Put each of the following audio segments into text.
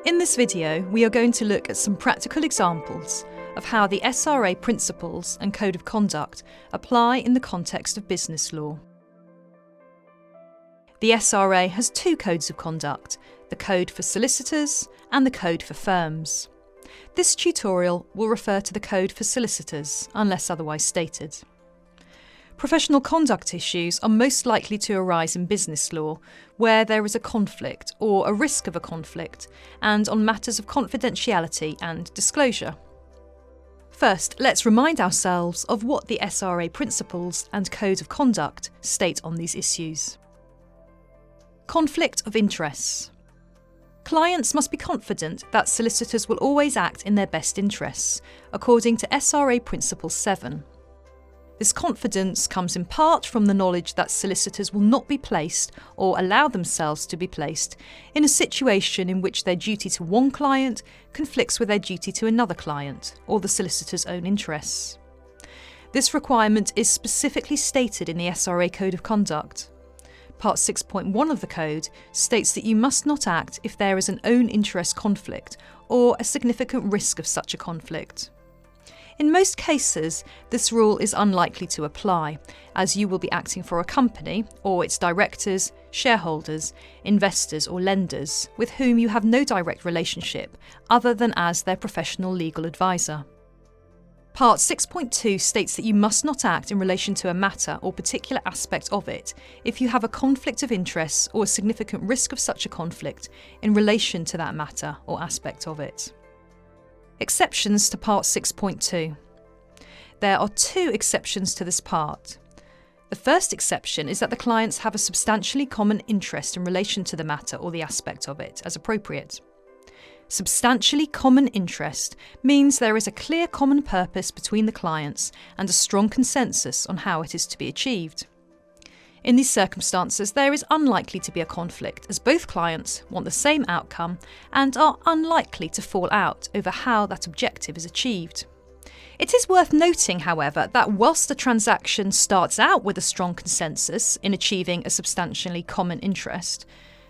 In this video, we are going to look at some practical examples of how the SRA principles and code of conduct apply in the context of business law. The SRA has two codes of conduct, the Code for Solicitors and the Code for Firms. This tutorial will refer to the Code for Solicitors, unless otherwise stated. Professional conduct issues are most likely to arise in business law, where there is a conflict or a risk of a conflict, and on matters of confidentiality and disclosure. First, let's remind ourselves of what the SRA principles and code of conduct state on these issues. Conflict of interests. Clients must be confident that solicitors will always act in their best interests, according to SRA Principle 7. This confidence comes in part from the knowledge that solicitors will not be placed or allow themselves to be placed in a situation in which their duty to one client conflicts with their duty to another client or the solicitor's own interests. This requirement is specifically stated in the SRA Code of Conduct. Part 6.1 of the Code states that you must not act if there is an own interest conflict or a significant risk of such a conflict. In most cases, this rule is unlikely to apply, as you will be acting for a company or its directors, shareholders, investors or lenders with whom you have no direct relationship other than as their professional legal advisor. Part 6.2 states that you must not act in relation to a matter or particular aspect of it if you have a conflict of interests or a significant risk of such a conflict in relation to that matter or aspect of it. Exceptions to Part 6.2. There are two exceptions to this part. The first exception is that the clients have a substantially common interest in relation to the matter or the aspect of it, as appropriate. Substantially common interest means there is a clear common purpose between the clients and a strong consensus on how it is to be achieved. In these circumstances, there is unlikely to be a conflict, as both clients want the same outcome and are unlikely to fall out over how that objective is achieved. It is worth noting, however, that whilst the transaction starts out with a strong consensus in achieving a substantially common interest,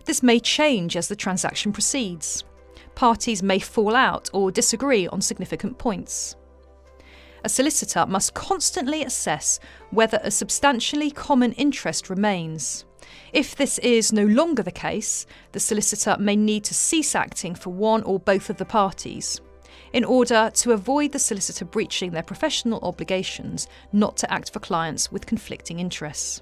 this may change as the transaction proceeds. Parties may fall out or disagree on significant points. A solicitor must constantly assess whether a substantially common interest remains. If this is no longer the case, the solicitor may need to cease acting for one or both of the parties, in order to avoid the solicitor breaching their professional obligations not to act for clients with conflicting interests.